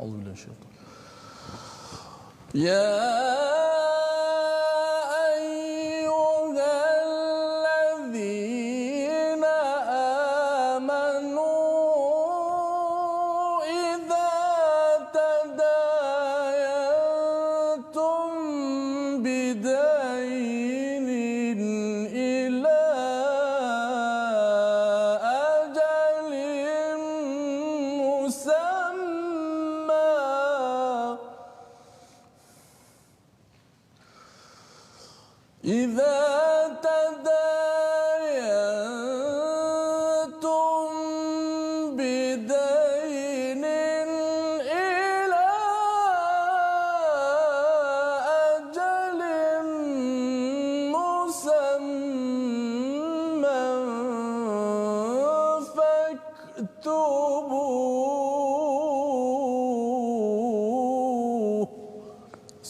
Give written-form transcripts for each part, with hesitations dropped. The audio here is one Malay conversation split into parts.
Auzubillahi minasyaitonir Ya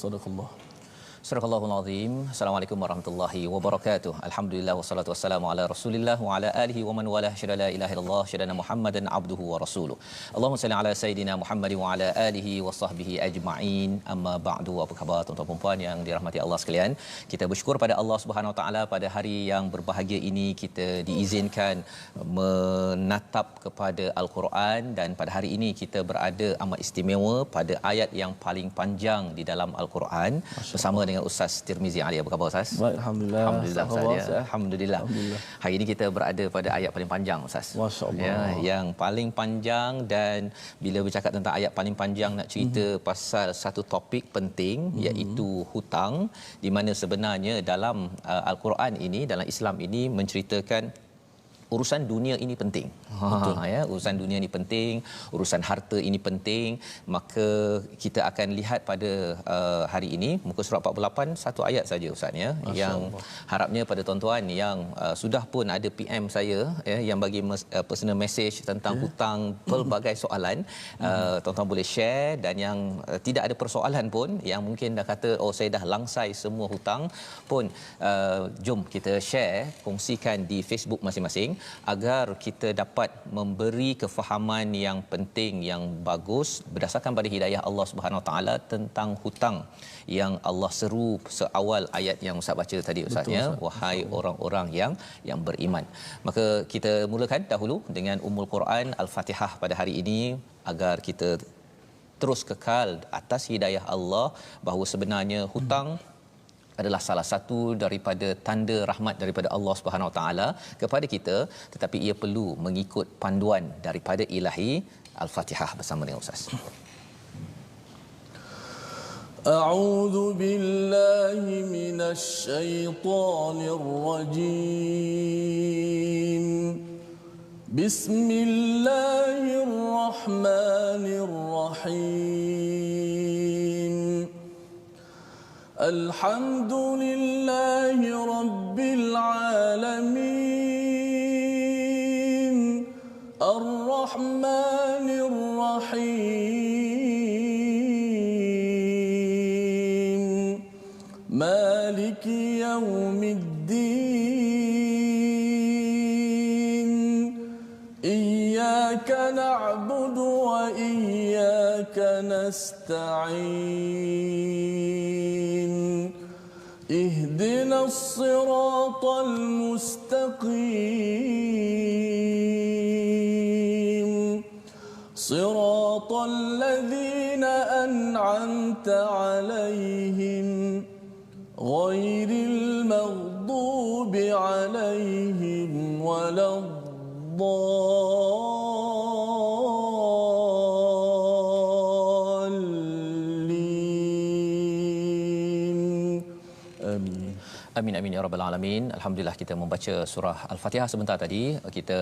Sadaqallah. Surahul Azim. Assalamualaikum warahmatullahi wabarakatuh. Alhamdulillah wassalatu wassalamu ala Rasulillah wa ala alihi wa man wala syada la ilaha illallah syadana Muhammadan abduhu wa rasuluh. Allahumma salli ala sayidina Muhammad wa ala alihi wa sahbihi ajma'in. Amma ba'du. Apa khabar tuan-tuan dan puan yang dirahmati Allah sekalian? Kita bersyukur pada Allah Subhanahu wa taala pada hari yang berbahagia ini kita diizinkan menatap kepada Al-Quran, dan pada hari ini kita berada amat istimewa pada ayat yang paling panjang di dalam Al-Quran bersama dengan Ustaz Tirmizi Ali. Apa khabar Ustaz? Baik, alhamdulillah. Alhamdulillah Ustaz. Ya. Alhamdulillah. Hari ini kita berada pada ayat paling panjang Ustaz. Masya-Allah. Ya, yang paling panjang, dan bila bercakap tentang ayat paling panjang nak cerita pasal satu topik penting iaitu hutang, di mana sebenarnya dalam Al-Quran ini, dalam Islam ini menceritakan urusan dunia ini penting. Ya, urusan dunia ini penting, urusan harta ini penting. Maka kita akan lihat pada hari ini muka surat 48 satu ayat saja Ustaz ya, yang harapnya pada tuan-tuan yang sudah pun ada PM saya ya, yang bagi personal message tentang hutang, pelbagai soalan, tuan-tuan boleh share, dan yang tidak ada persoalan pun, yang mungkin dah kata oh saya dah langsai semua hutang pun, jom kita share, kongsikan di Facebook masing-masing agar kita dapat memberi kefahaman yang penting, yang bagus berdasarkan pada hidayah Allah Subhanahu Wa Taala tentang hutang yang Allah seru seawal ayat yang Ustaz baca tadi Ustaz ya, wahai orang-orang yang beriman. Maka kita mulakan dahulu dengan Ummul Quran Al-Fatihah pada hari ini agar kita terus kekal atas hidayah Allah bahawa sebenarnya hutang adalah salah satu daripada tanda rahmat daripada Allah Subhanahu Wa Taala kepada kita, tetapi ia perlu mengikut panduan daripada ilahi. Al-Fatihah bersama dengan Ustaz. A'udzu billahi minasy syaithanir rajim. Bismillahirrahmanirrahim. Alhamdulillahi rabbil alamin. Ar-Rahmanir Rahim. Maliki yaumiddin. Iyyaka na'budu wa iyyaka nasta'in. اهدنا الصراط المستقيم صراط الذين أنعمت عليهم غير المغضوب عليهم ولا Amin amin ya rabbal alamin. Alhamdulillah kita membaca surah Al-Fatihah sebentar tadi. Kita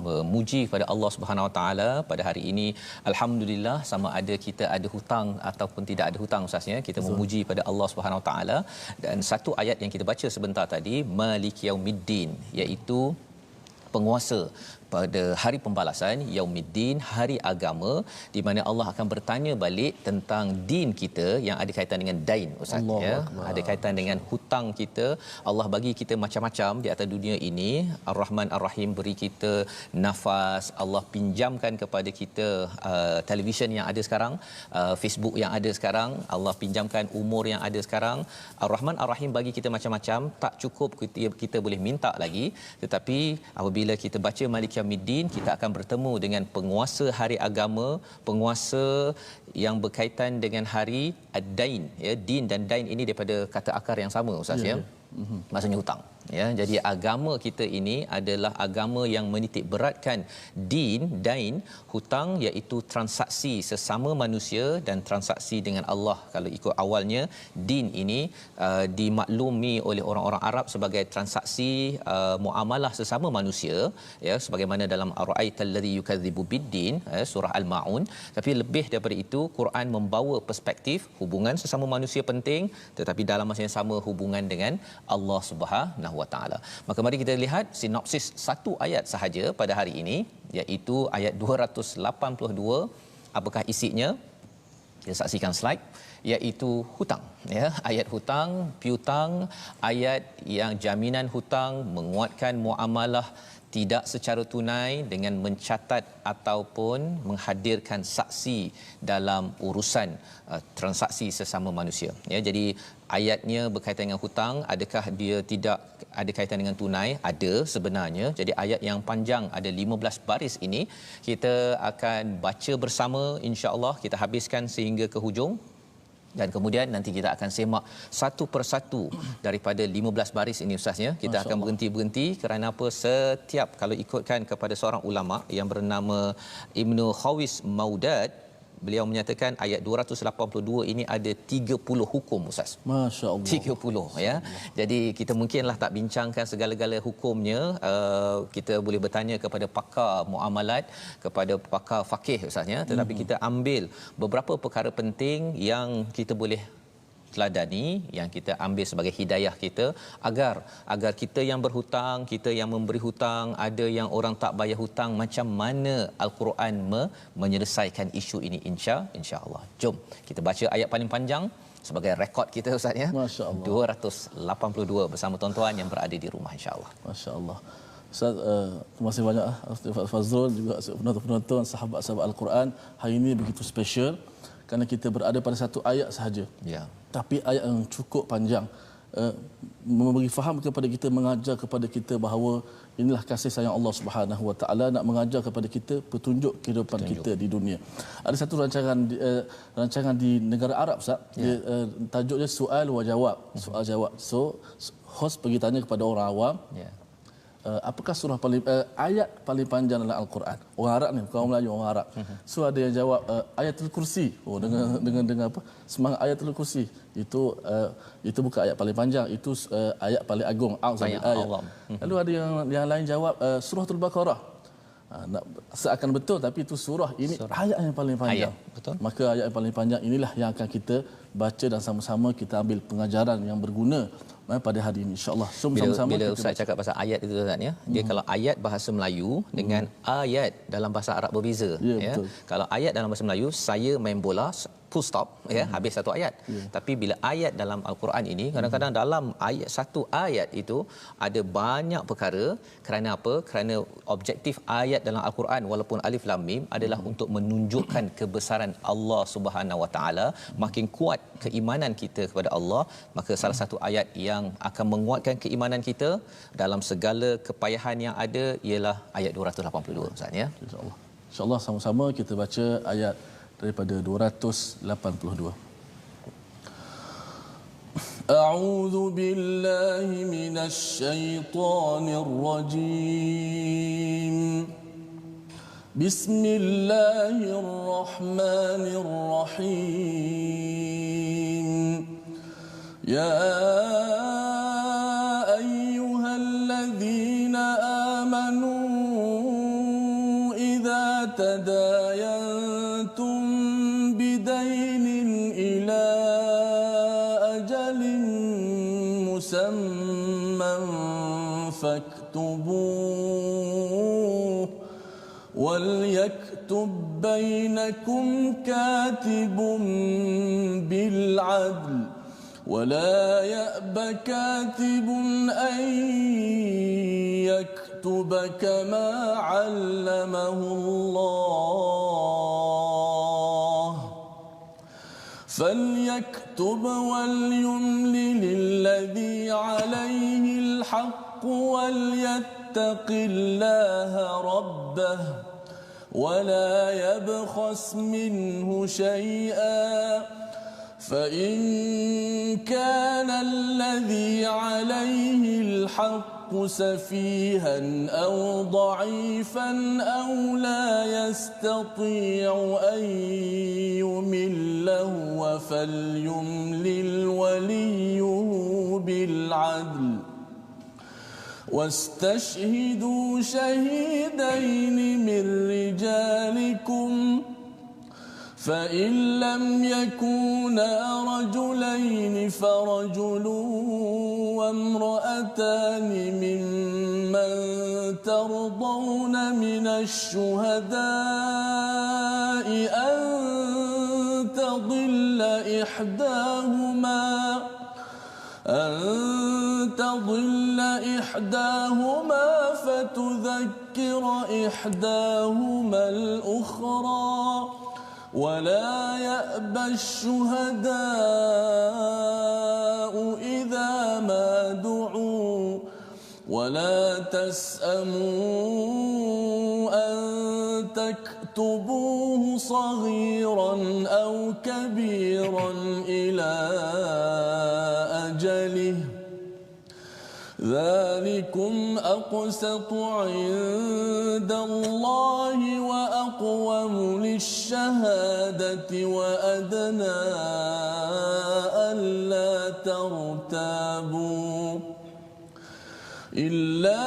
memuji kepada Allah Subhanahu Wa Taala pada hari ini. Alhamdulillah, sama ada kita ada hutang ataupun tidak ada hutang Ustaznya, kita memuji pada Allah Subhanahu Wa Taala. Dan satu ayat yang kita baca sebentar tadi, Maliki Yaumiddin, iaitu penguasa pada hari pembalasan Yaumiddin, hari agama, di mana Allah akan bertanya balik tentang din kita yang ada kaitan dengan dain, Ustaz, ya, ada kaitan dengan hutang kita. Allah bagi kita macam-macam di atas dunia ini. Ar-Rahman Ar-Rahim beri kita nafas, Allah pinjamkan kepada kita televisyen yang ada sekarang, Facebook yang ada sekarang, Allah pinjamkan umur yang ada sekarang. Ar-Rahman Ar-Rahim bagi kita macam-macam, tak cukup kita boleh minta lagi, tetapi apabila kita baca Malik Yaumiddin, kita akan bertemu dengan penguasa hari agama, penguasa yang berkaitan dengan hari ad-dain, ya. Din dan dain ini daripada kata akar yang sama, Ustaz, ya. Maksudnya hutang, ya. Jadi agama kita ini adalah agama yang menitik beratkan din, dain, hutang, iaitu transaksi sesama manusia dan transaksi dengan Allah. Kalau ikut awalnya, din ini dimaklumi oleh orang-orang Arab sebagai transaksi muamalah sesama manusia, ya, sebagaimana dalam Ara'aital ladzi yukadzibu biddin, surah Al-Maun. Tapi lebih daripada itu, Quran membawa perspektif hubungan sesama manusia penting, tetapi dalam masa yang sama hubungan dengan Allah Subhanahu wa taala. Maka mari kita lihat sinopsis satu ayat sahaja pada hari ini, iaitu ayat 282. Apakah isinya? Kita saksikan slide, iaitu hutang, ya. Ayat hutang, piutang, ayat yang jaminan hutang, menguatkan muamalah tidak secara tunai dengan mencatat ataupun menghadirkan saksi dalam urusan transaksi sesama manusia, ya. Jadi ayatnya berkaitan dengan hutang. Adakah dia tidak ada kaitan dengan tunai? Ada sebenarnya. Jadi ayat yang panjang, ada 15 baris ini, kita akan baca bersama, insya-Allah kita habiskan sehingga ke hujung. Dan kemudian nanti kita akan semak satu persatu daripada 15 baris ini, Ustaz, ya. Kita akan berhenti-berhenti kerana apa? Setiap, kalau ikutkan kepada seorang ulama yang bernama Ibnu Khawis Maudad, beliau menyatakan ayat 282 ini ada 30 hukum, Ustaz. Masya-Allah. 30, ya. Jadi kita mungkinlah tak bincangkan segala-gala hukumnya. Kita boleh bertanya kepada pakar muamalat, kepada pakar fakih, Ustaz, ya. Tetapi kita ambil beberapa perkara penting yang kita boleh teladani, yang kita ambil sebagai hidayah kita, agar kita yang berhutang, kita yang memberi hutang, ada yang orang tak bayar hutang, macam mana Al-Quran menyelesaikan isu ini, insya-Allah. Jom kita baca ayat paling panjang sebagai rekod kita, Ustaz, ya. Masya-Allah. 282 bersama tuan-tuan yang berada di rumah, insya-Allah. Masya-Allah. Ustaz, terima kasih banyak Ustaz Fazrul, juga penonton-penonton, sahabat-sahabat Al-Quran. Hari ini begitu special kerana kita berada pada satu ayat sahaja. Ya. Tapi ayat yang cukup panjang, memberi faham kepada kita, mengajar kepada kita bahawa inilah kasih sayang Allah Subhanahu wa taala, nak mengajar kepada kita petunjuk kehidupan kita di dunia. Ada satu rancangan di negara Arab, Ustaz. Dia, tajuknya soal wa jawab, soal jawab. So host pergi tanya kepada orang awam, apakah surah paling ayat paling panjang dalam Al-Quran? Orang Arab ni, bukan orang Melayu, orang Arab. So ada yang jawab Ayatul Kursi. Oh, dengan apa? Semangat Ayatul Kursi. Itu bukan ayat paling panjang, itu ayat paling agung, ayat. Lalu ada yang lain jawab Suratul Baqarah. Seakan betul, tapi itu surah ini, ayat yang paling panjang. Betul. Maka ayat yang paling panjang inilah yang akan kita baca dan sama-sama kita ambil pengajaran yang berguna pada hari ini, insya-Allah. Sama-sama bila Ustaz cakap pasal ayat itu, Ustaz, ya. Dia kalau ayat bahasa Melayu dengan ayat dalam bahasa Arab berbeza, ya. Kalau ayat dalam bahasa Melayu, saya main bola, full stop, ya, habis satu ayat. Tapi bila ayat dalam Al-Quran ini, kadang-kadang dalam ayat, satu ayat itu ada banyak perkara. Kerana apa? Kerana objektif ayat dalam Al-Quran, walaupun alif lam mim, adalah untuk menunjukkan kebesaran Allah Subhanahu wa taala. Makin kuat keimanan kita kepada Allah, maka salah satu ayat yang akan menguatkan keimanan kita dalam segala kepayahan yang ada ialah ayat 282, Ustaz, ya. InsyaAllah. InsyaAllah sama-sama kita baca ayat daripada 282. A'udzu billahi minasy syaithanir rajim. Bismillahirrahmanirrahim. Ya ayyuhalladzina amanu idza tadayantum bidainin ila ajalin musamman faktubuh وليكتب بينكم كاتب بالعدل ولا يأب كاتب أن يكتب كما علمه الله فليكتب وليملل الذي عليه الحق وليتق الله ربه ولا يبخس منه شيئا فإن كان الذي عليه الحق سفيها أو ضعيفا أو لا يستطيع أن يمل هو فليملل وليه بالعدل واستشهدوا شهيدين من رجالكم فإن لم يكونا رجلين فرجل وامرأتان ممن ترضون من الشهداء أن تضل إحداهما فتذكر إحداهما الأخرى ولا يأبى الشهداء إذا ما دعوا ولا تسأموا أن تكتبوه صغيرا أو كبيرا إلى أجله ذلكم أقسط عند الله وأقوم للشهادة وأدنى ألا ترتابوا إلا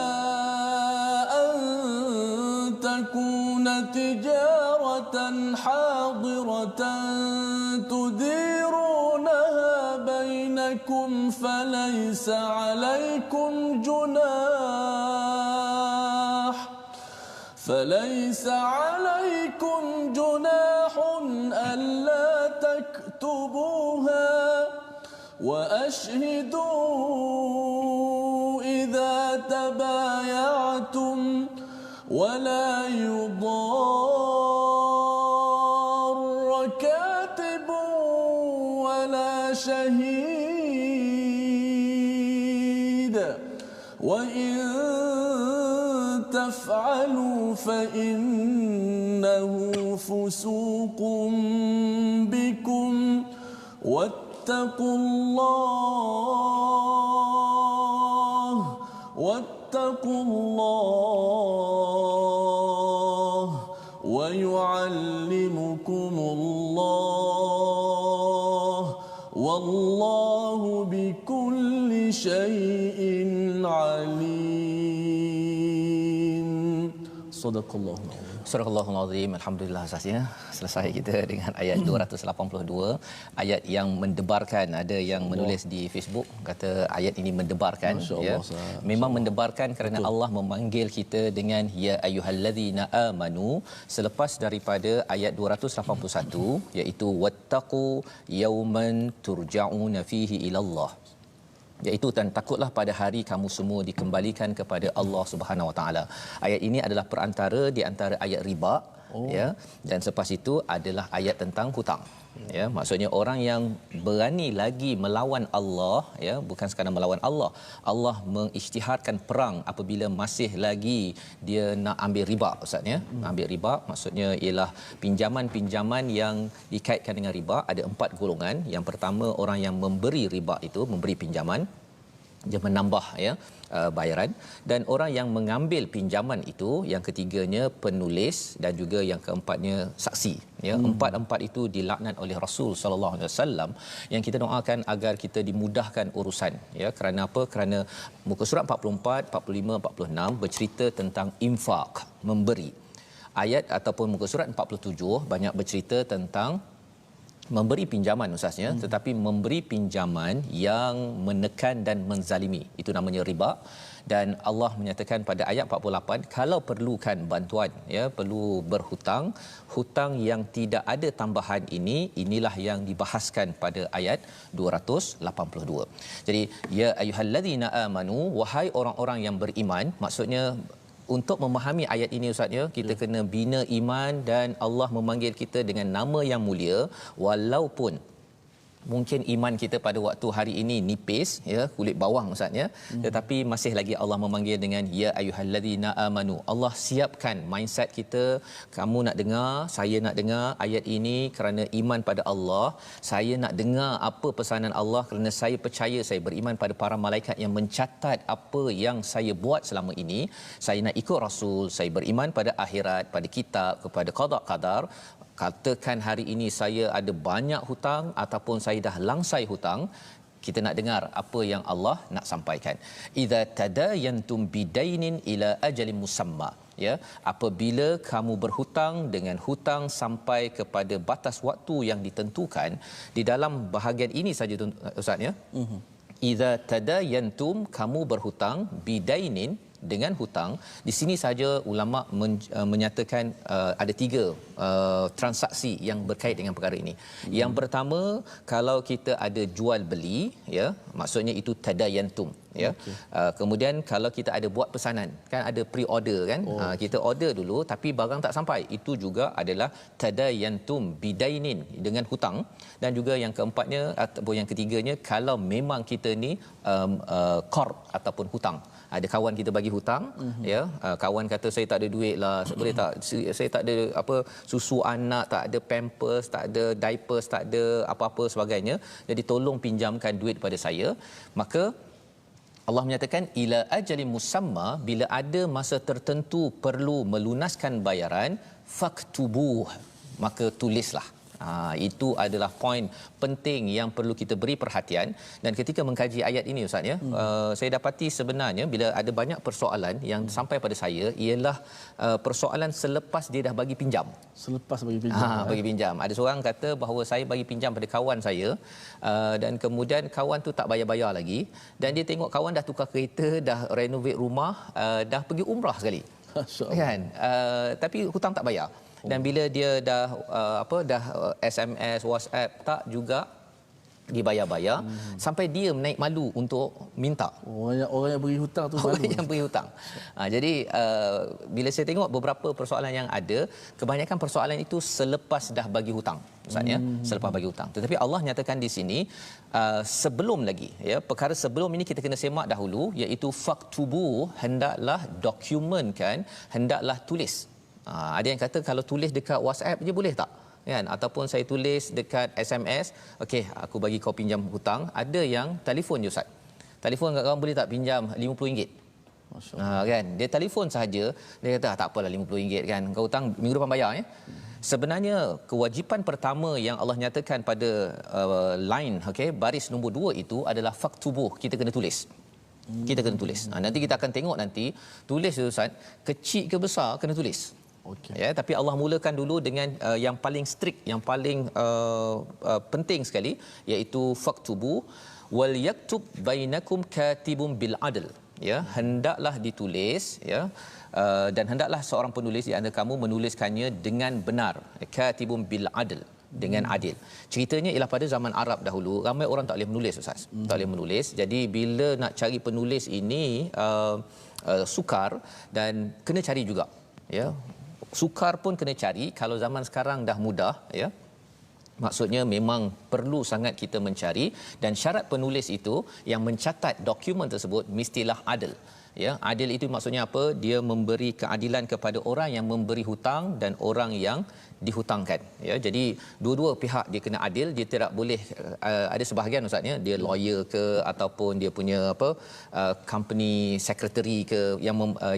أن تكون تجارة حاضرة تديرونها بينكم فليس عليكم جناح ألا تكتبوها وأشهدوا إذا تبايعتم ولا يضار كاتب ولا شهيد وإن تفعلوا فإنه فسوق بكم واتقوا الله ويعلمكم الله والله بكل شيء عليم. صدق الله العظيم. Surah Al-Allahul Azim. Alhamdulillah sahaja selesai kita dengan ayat 282, ayat yang mendebarkan. Ada yang menulis di Facebook kata ayat ini mendebarkan, ya. Memang mendebarkan kerana Allah memanggil kita dengan ya ayyuhallazina amanu selepas daripada ayat 281 iaitu wattaqu yauman turja'una fihi ilallah, iaitu dan takutlah pada hari kamu semua dikembalikan kepada Allah Subhanahu Wa Taala. Ayat ini adalah perantara di antara ayat riba, ya, dan selepas itu adalah ayat tentang hutang. Ya, maksudnya orang yang berani lagi melawan Allah, ya, bukan sekadar melawan Allah. Allah mengisytiharkan perang apabila masih lagi dia nak ambil riba, ustaz, ya. Ambil riba maksudnya ialah pinjaman-pinjaman yang dikaitkan dengan riba. Ada 4 golongan. Yang pertama, orang yang memberi riba itu, memberi pinjaman, dia menambah, ya, bayaran, dan orang yang mengambil pinjaman itu, yang ketiganya penulis, dan juga yang keempatnya saksi, ya. Empat itu dilaknat oleh Rasul sallallahu alaihi wasallam, yang kita doakan agar kita dimudahkan urusan, ya. Kerana apa? Kerana muka surat 44, 45, 46 bercerita tentang infak, memberi. Ayat ataupun muka surat 47 banyak bercerita tentang memberi pinjaman, ustaznya, tetapi memberi pinjaman yang menekan dan menzalimi, itu namanya riba. dan Allah menyatakan pada ayat 48 kalau perlukan bantuan ya, perlu berhutang, hutang yang tidak ada tambahan inilah yang dibahaskan pada ayat 282. Jadi ya ayyuhallazina amanu, wahai orang-orang yang beriman, maksudnya untuk memahami ayat ini Ustaz ya, kita kena bina iman dan Allah memanggil kita dengan nama yang mulia walaupun mungkin iman kita pada waktu hari ini nipis ya, kulit bawang Ustaz ya, tetapi masih lagi Allah memanggil dengan ya ayyuhallazina amanu. Allah siapkan mindset kita, kamu nak dengar, saya nak dengar ayat ini kerana iman pada Allah, saya nak dengar apa pesanan Allah kerana saya percaya, saya beriman pada para malaikat yang mencatat apa yang saya buat selama ini, saya nak ikut Rasul, saya beriman pada akhirat, pada kitab, kepada qada qadar. Katakan hari ini saya ada banyak hutang ataupun saya dah langsai hutang, kita nak dengar apa yang Allah nak sampaikan. Idza tadayantum bidainin ila ajalin musamma, ya, apabila kamu berhutang dengan hutang sampai kepada batas waktu yang ditentukan. Di dalam bahagian ini saja Ustaz ya. Idza tadayantum, kamu berhutang, bidainin, dengan hutang. Di sini saja ulama menyatakan ada 3 transaksi yang berkait dengan perkara ini. Yang pertama, kalau kita ada jual beli ya, maksudnya itu tadayantum ya. Kemudian kalau kita ada buat pesanan, kan ada pre-order kan, kita order dulu tapi barang tak sampai, itu juga adalah tadayantum bidainin, dengan hutang. Dan juga yang keempatnya ataupun yang ketiganya, kalau memang kita ni qard ataupun hutang, ada kawan kita bagi hutang ya, kawan kata saya tak ada duit lah, boleh tak saya tak ada apa susu anak, tak ada pampers, tak ada diapers, tak ada apa-apa sebagainya, jadi tolong pinjamkan duit pada saya. Maka Allah menyatakan ila ajalin musamma, bila ada masa tertentu perlu melunaskan bayaran, faktubuh, maka tulislah. Itu adalah poin penting yang perlu kita beri perhatian. Dan ketika mengkaji ayat ini Ustaz ya, saya dapati sebenarnya bila ada banyak persoalan yang sampai pada saya ialah persoalan selepas dia dah bagi pinjam. Selepas bagi pinjam. Bagi pinjam. Ada seorang kata bahawa saya bagi pinjam pada kawan saya, dan kemudian kawan tu tak bayar-bayar lagi, dan dia tengok kawan dah tukar kereta, dah renovate rumah, dah pergi umrah sekali. Kan? Tapi hutang tak bayar. Dan bila dia dah SMS, WhatsApp tak juga dibayar-bayar, sampai dia menaik malu untuk minta. Orang yang beri hutang tu malu. Orang yang beri hutang. Jadi bila saya tengok beberapa persoalan yang ada, kebanyakan persoalan itu selepas dah bagi hutang. Maksudnya selepas bagi hutang. Tetapi Allah nyatakan di sini sebelum lagi ya, perkara sebelum ini kita kena semak dahulu, iaitu faktubu, hendaklah dokumenkan, hendaklah tulis. Ada yang kata kalau tulis dekat WhatsApp je boleh tak? Kan? Ataupun saya tulis dekat SMS, okey aku bagi kau pinjam hutang. Ada yang telefon je Ustaz. Telefon kat kawan, boleh tak pinjam RM50? Kan? Dia telefon sahaja, dia kata tak apalah RM50 kan. Kau hutang minggu depan bayar ya. Sebenarnya kewajipan pertama yang Allah nyatakan pada line baris nombor 2 itu adalah faktubuh, kita kena tulis. Kita kena tulis. Nanti kita akan tengok nanti tulis tu Ustaz, kecil ke besar kena tulis. Ya, tapi Allah mulakan dulu dengan yang paling strict, yang paling penting sekali, iaitu faktubu wal yaktub bainakum katibun bil adl. Ya, hendaklah ditulis ya, dan hendaklah seorang penulis di antara kamu menuliskannya dengan benar, katibun bil adl, dengan adil. Ceritanya ialah pada zaman Arab dahulu ramai orang tak boleh menulis Ustaz. Tak boleh menulis. Jadi bila nak cari penulis ini sukar, dan kena cari juga ya. Sukar pun kena cari. Kalau zaman sekarang dah mudah ya. Maksudnya memang perlu sangat kita mencari, dan syarat penulis itu yang mencatat dokumen tersebut mestilah adil. Ya, adil itu maksudnya apa? Dia memberi keadilan kepada orang yang memberi hutang dan orang yang dihutangkan. Ya, jadi dua-dua pihak dia kena adil. Dia tidak boleh ada sebahagian Ustaz ya, dia lawyer ke ataupun dia punya company secretary ke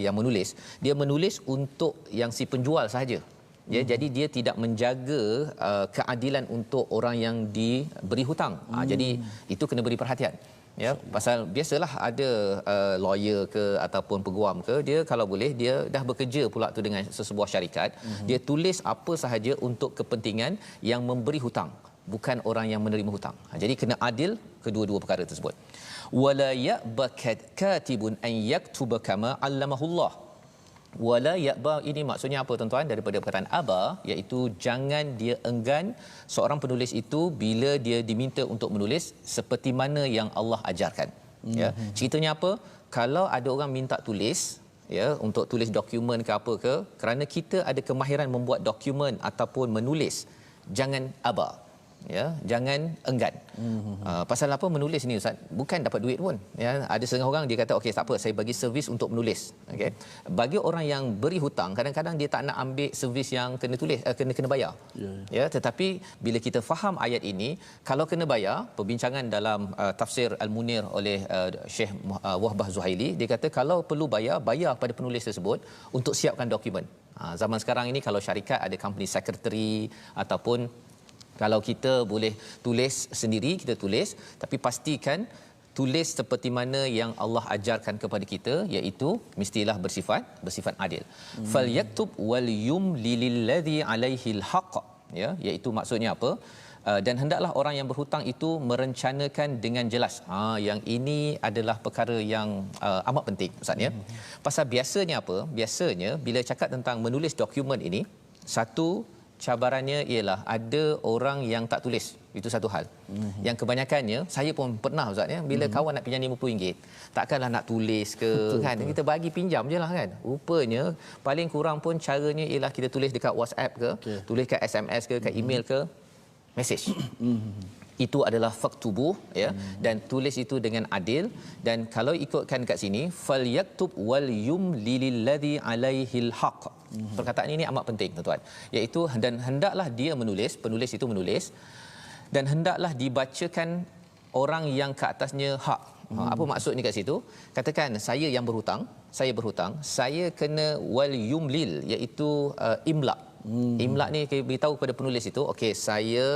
yang menulis. Dia menulis untuk yang si penjual sahaja. Ya, jadi dia tidak menjaga keadilan untuk orang yang diberi hutang. Jadi itu kena beri perhatian. Ya, pasal biasalah ada lawyer ke ataupun peguam ke, dia kalau boleh dia dah bekerja pula tu dengan sesebuah syarikat, dia tulis apa sahaja untuk kepentingan yang memberi hutang. bukan orang yang menerima hutang. Jadi kena adil kedua-dua perkara tersebut. Wala ya'ba katibun an yaktuba kama 'allamahullah. Wala ya'ba, ini maksudnya apa tuan-tuan? Daripada perkataan aba, iaitu jangan dia enggan seorang penulis itu bila dia diminta untuk menulis seperti mana yang Allah ajarkan. Ya, ceritanya apa? Kalau ada orang minta tulis, ya, untuk tulis dokumen ke apa ke, kerana kita ada kemahiran membuat dokumen ataupun menulis, jangan aba, ya, jangan enggan. Pasal apa menulis ni ustaz? Bukan dapat duit pun, ya. Ada setengah orang dia kata okey tak apa, saya bagi servis untuk menulis. Okey, bagi orang yang beri hutang, kadang-kadang dia tak nak ambil servis yang kena tulis, kena bayar, ya. Tetapi bila kita faham ayat ini, kalau kena bayar, perbincangan dalam tafsir Al-Munir oleh Syekh Wahbah Zuhaili, dia kata kalau perlu bayar kepada penulis tersebut untuk siapkan dokumen. Zaman sekarang ini kalau syarikat ada company secretary, ataupun kalau kita boleh tulis sendiri, kita tulis, tapi pastikan tulis seperti mana yang Allah ajarkan kepada kita, iaitu mestilah bersifat adil. Fal yaktub wal yumli lilladhi alaihil haqq, ya, iaitu maksudnya apa? Dan hendaklah orang yang berhutang itu merencanakan dengan jelas. Yang ini adalah perkara yang amat penting ustaz, ya. Pasal biasanya apa? Biasanya bila cakap tentang menulis dokumen ini, satu cabarannya ialah ada orang yang tak tulis. Itu satu hal. Yang kebanyakannya, saya pun pernah ustaz, ya, bila kawan nak pinjam RM50, takkanlah nak tulis ke, kan? Kita bagi pinjam je lah, kan. Rupanya paling kurang pun caranya ialah kita tulis dekat WhatsApp ke, tulis kat SMS ke, kat email ke, message. Itu adalah faktubuh, ya, dan tulis itu dengan adil. Dan kalau ikutkan kat sini, fal yaktub wal yumli lilladhi alaihil haqq. Perkataan ini amat penting tuan-tuan, iaitu dan hendaklah dia menulis, penulis itu menulis, dan hendaklah dibacakan orang yang ke atasnya hak. Apa maksudnya kat situ? Katakan saya yang berhutang, saya kena wal yumlil, iaitu imla. Imla ni kita beritahu kepada penulis itu, okey, saya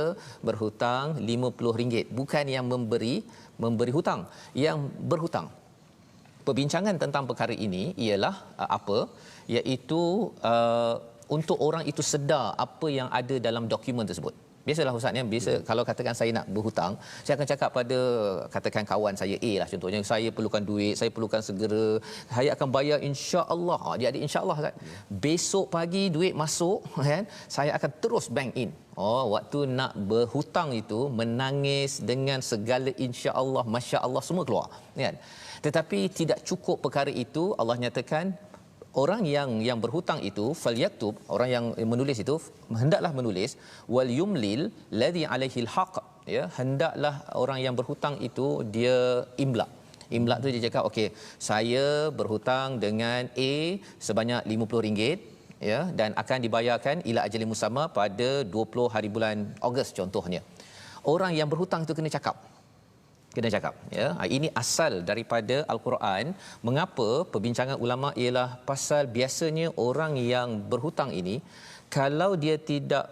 berhutang RM50, bukan yang memberi hutang, yang berhutang. Perbincangan tentang perkara ini ialah apa? Iaitu untuk orang itu sedar apa yang ada dalam dokumen tersebut. Biasalah ustaz, ya, biasa kalau katakan saya nak berhutang, saya akan cakap pada katakan kawan saya A lah contohnya, saya perlukan duit, saya perlukan segera, saya akan bayar insya-Allah. Dia ada insya-Allah ustaz. Besok pagi duit masuk, kan, saya akan terus bank in. Waktu nak berhutang itu menangis dengan segala insya-Allah, masya-Allah semua keluar, kan. Tetapi tidak cukup perkara itu, Allah nyatakan orang yang berhutang itu falyaktub, orang yang menulis itu hendaklah menulis, wal yumlil ladzi alaihil haqq, ya, hendaklah orang yang berhutang itu dia imla. Imla tu dia cakap okey, saya berhutang dengan A sebanyak RM50, ya, dan akan dibayarkan ila ajalin musamma pada 20 hari bulan Ogos contohnya. Orang yang berhutang itu kena cakap, ya. Ini asal daripada Al-Quran. Mengapa perbincangan ulama ialah pasal biasanya orang yang berhutang ini, kalau dia tidak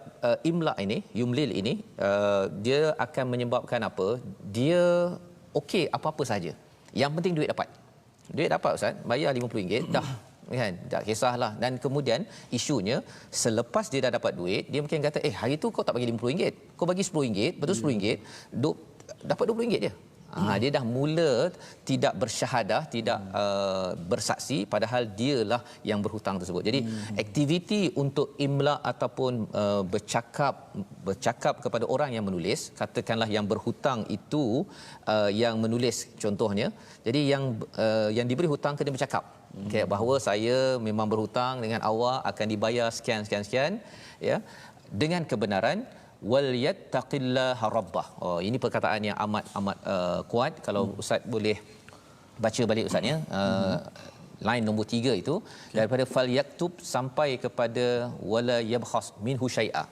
imla ini, yumlil ini, dia akan menyebabkan apa? Dia okey apa-apa saja, yang penting duit dapat ustaz, bayar RM50 dah, kan, tak kisahlah. Dan kemudian isunya selepas dia dah dapat duit, dia mungkin kata hari tu kau tak bagi RM50, kau bagi RM10, betul RM10, dapat RM20 je. Dia dah mula tidak bersyahadah, tidak bersaksi, padahal dialah yang berhutang tersebut. Jadi aktiviti untuk imla ataupun bercakap kepada orang yang menulis, katakanlah yang berhutang itu yang menulis contohnya. Jadi yang diberi hutang kena bercakap, okay, bahawa saya memang berhutang dengan awak, akan dibayar sekian, ya, dengan kebenaran. Wal yattaqillaha rabbah. Ini perkataan yang amat kuat. Kalau ustaz boleh baca balik ustaz, ya, line nombor 3 itu, daripada fal yaktub sampai kepada wala yabkhas minhu syai'a.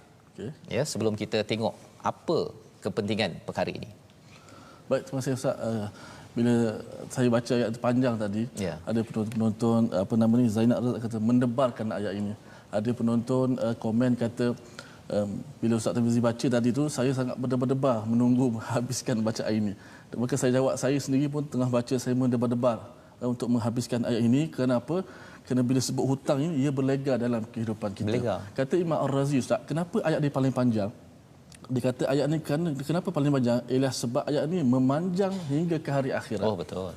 Ya, sebelum kita tengok apa kepentingan perkara ini. Baik, terima kasih ustaz. Bila saya baca ayat panjang tadi, ada penonton Zainab Razak kata mendebarkan ayat ini. Ada penonton komen kata bila Ustaz Tarmizi baca tadi tu, saya sangat berdebar-debar menunggu habiskan bacaan ini. Maka saya jawab, saya sendiri pun tengah baca, saya mendebar-debar untuk menghabiskan ayat ini. Kenapa? Kerana bila sebut hutang ini, ia berlega dalam kehidupan kita. Kata Imam Ar-Razi, Ustaz, kenapa ayat ini paling panjang? Dikata ayat ni kenapa paling panjang? Ialah sebab ayat ni memanjang hingga ke hari akhirat. Oh betul.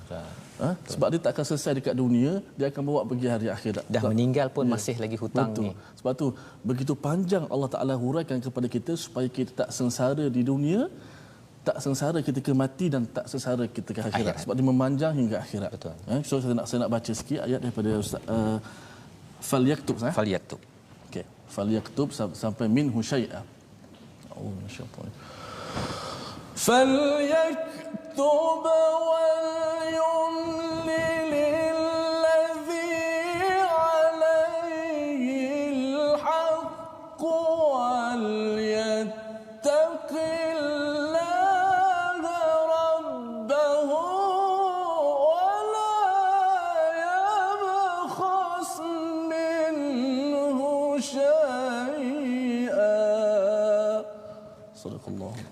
Sebab dia tak akan selesai dekat dunia, dia akan bawa pergi hari akhirat. Dah meninggal pun masih lagi hutang Betul. ni. Sebab tu begitu panjang Allah Taala huraikan kepada kita supaya kita tak sengsara di dunia, tak sengsara ketika mati dan tak sengsara ketika akhirat. Sebab dia memanjang hingga akhirat. Betul. So saya nak baca sikit ayat daripada Ustaz falyaktub Falyaktub. Okey, falyaktub sampai minhu syai'a. Oh, masyaallah. فليكتب وليملل الذي عليه الحق وليتق الله ربه ولا يبخس منه شيئا.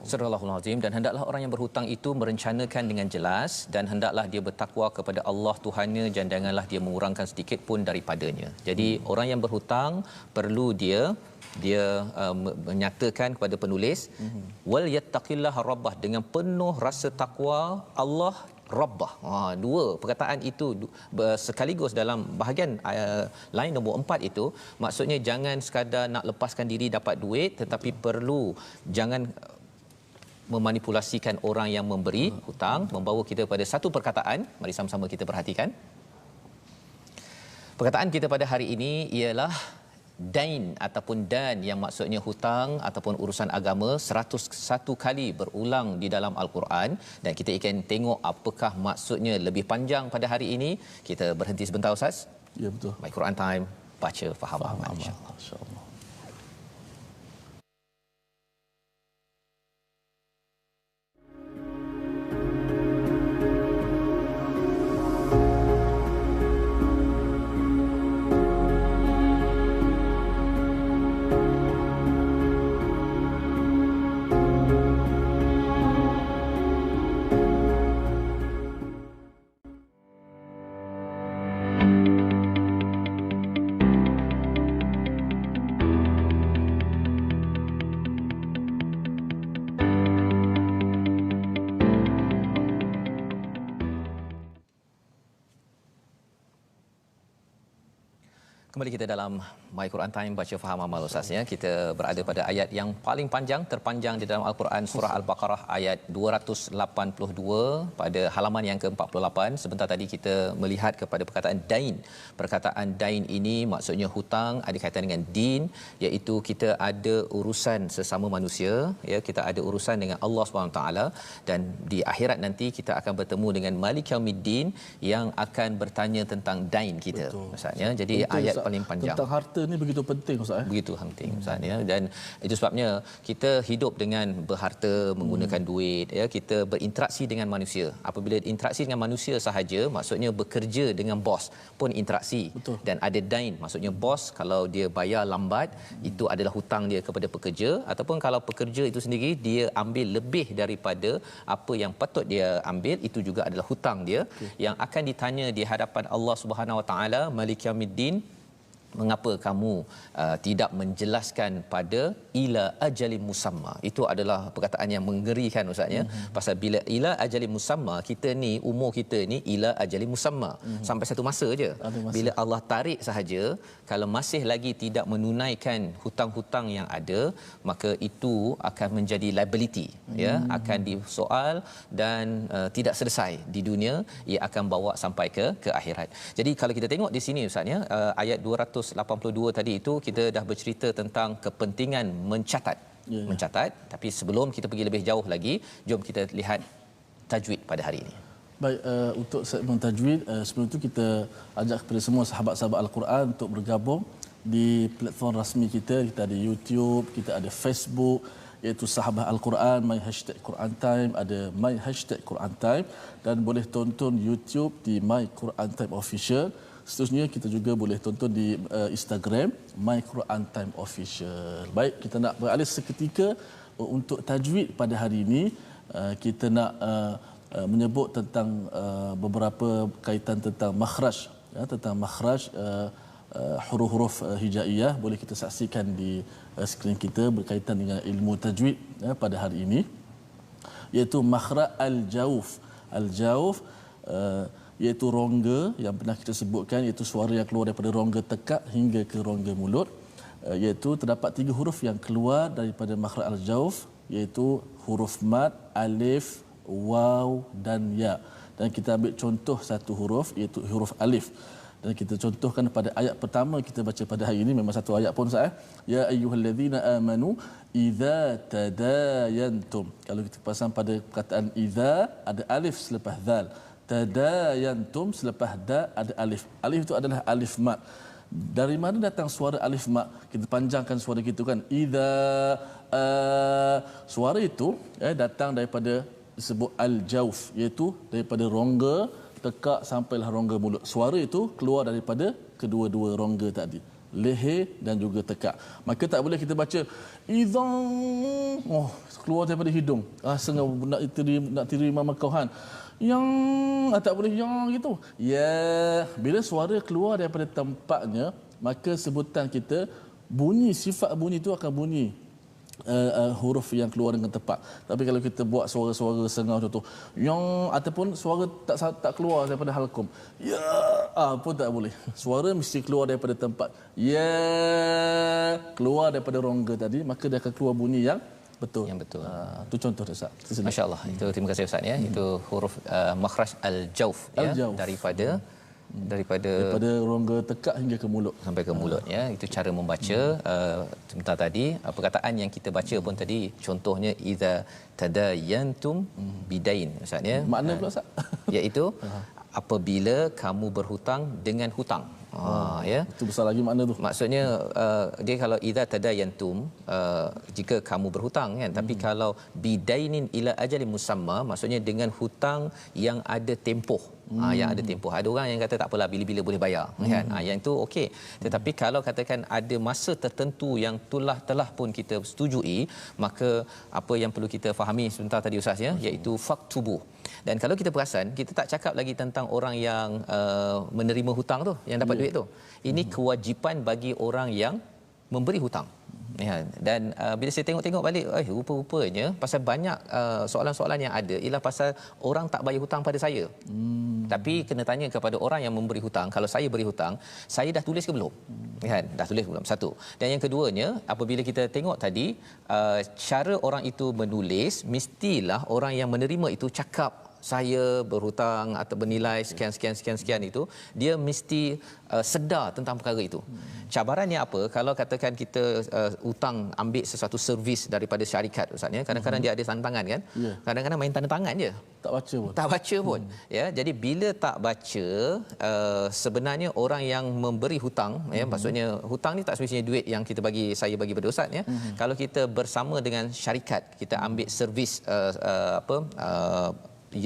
Surahul Azim. Dan hendaklah orang yang berhutang itu merencanakan dengan jelas dan hendaklah dia bertakwa kepada Allah Tuhannya dan janganlah dia mengurangkan sedikit pun daripadanya. Jadi orang yang berhutang perlu dia menyatakan kepada penulis wal yattaqillaha rabbah, dengan penuh rasa takwa Allah Rabbah. Dua perkataan itu sekaligus dalam bahagian lain nombor 4 itu, maksudnya jangan sekadar nak lepaskan diri dapat duit, tetapi perlu jangan memanipulasikan orang yang memberi hutang. Membawa kita pada satu perkataan, mari sama-sama kita perhatikan. Perkataan kita pada hari ini ialah dain ataupun dan, yang maksudnya hutang ataupun urusan agama 101 kali berulang di dalam Al-Quran, dan kita akan tengok apakah maksudnya lebih panjang pada hari ini. Kita berhenti sebentar Ustaz. Ya, betul. My Quran Time, baca faham amal insya-Allah. Kembali kita dalam My Quran Time, baca faham amal Ustaz ya. Kita berada pada ayat yang paling panjang, terpanjang di dalam Al-Quran, surah Al-Baqarah ayat 282 pada halaman yang ke-48. Sebentar tadi kita melihat kepada perkataan dain. Perkataan dain ini maksudnya hutang, ada kaitan dengan din, iaitu kita ada urusan sesama manusia ya, kita ada urusan dengan Allah SWT, dan di akhirat nanti kita akan bertemu dengan Malik Yaumiddin yang akan bertanya tentang dain kita. Maksudnya jadi betul, ayat paling panjang tentang harta ni begitu penting Ustaz. Begitu penting Ustaz ya, dan itu sebabnya kita hidup dengan berharta, menggunakan duit ya, kita berinteraksi dengan manusia. Apabila interaksi dengan manusia sahaja, maksudnya bekerja dengan bos pun interaksi. Betul. Dan ada dain, maksudnya bos kalau dia bayar lambat, itu adalah hutang dia kepada pekerja, ataupun kalau pekerja itu sendiri dia ambil lebih daripada apa yang patut dia ambil, itu juga adalah hutang dia yang akan ditanya di hadapan Allah Subhanahu Wa Taala, Malik Yaumiddin, mengapa kamu tidak menjelaskan pada ila ajali musamma. Itu adalah perkataan yang mengerikan Ustaz ya. Pasal bila ila ajali musamma, kita ni umur kita ni ila ajali musamma sampai satu masa je. Bila Allah tarik sahaja, kalau masih lagi tidak menunaikan hutang-hutang yang ada, maka itu akan menjadi liability ya, akan disoal dan tidak selesai di dunia, ia akan bawa sampai ke akhirat. Jadi kalau kita tengok di sini Ustaz ya, ayat 282 tadi itu kita dah bercerita tentang kepentingan mencatat. Mencatat, tapi sebelum kita pergi lebih jauh lagi, jom kita lihat tajwid pada hari ini. Baik, untuk segmen tajwid, sebelum itu kita ajak kepada semua sahabat-sahabat Al-Quran untuk bergabung di platform rasmi kita. Kita ada YouTube, kita ada Facebook, iaitu Sahabat Al-Quran, My Hashtag Quran Time, ada My Hashtag Quran Time, dan boleh tonton YouTube di My Quran Time Official. Seterusnya kita juga boleh tonton di Instagram My Quran Time Official. Baik, kita nak beralih seketika untuk tajwid pada hari ini. Kita nak menyebut tentang beberapa kaitan tentang makhraj ya, tentang makhraj huruf-huruf hijaiyah boleh kita saksikan di skrin kita berkaitan dengan ilmu tajwid pada hari ini, iaitu makhraj al-jauf. Al-jauf iaitu rongga yang pernah kita sebutkan, iaitu suara yang keluar daripada rongga tekak hingga ke rongga mulut, iaitu terdapat 3 huruf yang keluar daripada makhraj al-jauf, iaitu huruf mad, alif, waw dan ya. Dan kita ambil contoh satu huruf, iaitu huruf alif. Dan kita contohkan pada ayat pertama kita baca pada hari ini, memang satu ayat pun sah. Ya ayyuhallazina amanu idza tadayantum. Kalau kita pasang pada perkataan idza ada alif selepas zal. Tadayantum selepas da ada alif. Alif itu adalah alif mat. Dari mana datang suara alif mat? Kita panjangkan suara kita kan. Idza suara itu datang daripada disebut al-jauf, iaitu daripada rongga tekak sampailah rongga mulut. Suara itu keluar daripada kedua-dua rongga tadi, leher dan juga tekak. Maka tak boleh kita baca idzan keluar daripada hidung. Sengau nak terima makauhan. Yang tak boleh yang gitu. Ya, bila suara keluar daripada tempatnya, maka sebutan kita bunyi, sifat bunyi itu akan bunyi huruf yang keluar dengan tepat. Tapi kalau kita buat suara-suara sengau contoh yang ataupun suara tak keluar daripada halqum, ya pun tak boleh. Suara mesti keluar daripada tempat. Ya keluar daripada rongga tadi, maka dia akan keluar bunyi yang betul. Yang betul. Itu contoh Ustaz. Masya-Allah. Itu terima kasih Ustaz ya. Itu huruf makhraj al-jauf ya, daripada rongga tekak hingga ke mulut sampai ke mulut ya. Itu cara membaca. Sebentar tadi perkataan yang kita baca pun tadi contohnya idza tadayantum bidain Ustaz ya. Makna pula Ustaz? Iaitu apabila kamu berhutang dengan hutang. Ya. Itu besar lagi makna tu. Maksudnya dia kalau idza tadayantum jika kamu berhutang kan, tapi kalau bidainin ila ajalin musamma maksudnya dengan hutang yang ada tempoh. Yang ada tempoh. Ada orang yang kata tak apalah bila-bila boleh bayar kan. Yang itu okey. Tetapi kalau katakan ada masa tertentu yang telah pun kita setujui, maka apa yang perlu kita fahami sebentar tadi Ustaz ya, iaitu faktubuh. Dan kalau kita perasan, kita tak cakap lagi tentang orang yang menerima hutang tu, yang dapat duit tu. Ini kewajipan bagi orang yang memberi hutang. Ya, dan bila saya tengok balik, rupa-rupanya pasal banyak soalan-soalan yang ada ialah pasal orang tak bayar hutang pada saya. Tapi kena tanya kepada orang yang memberi hutang, kalau saya beri hutang, saya dah tulis ke belum? Kan? Dah tulis belum? Satu. Dan yang keduanya, apabila kita tengok tadi, cara orang itu menulis, mestilah orang yang menerima itu cakap saya berhutang atau bernilai sekian itu, dia mesti sedar tentang perkara itu. Cabarannya apa? Kalau katakan kita hutang ambil sesuatu servis daripada syarikat Ustaz ya, kadang-kadang dia ada tantangan kan. Kadang-kadang main tanda tangan je. Tak baca pun. Ya, jadi bila tak baca, sebenarnya orang yang memberi hutang ya, maksudnya hutang ni tak semestinya duit yang saya bagi pada Ustaz ya. Kalau kita bersama dengan syarikat, kita ambil servis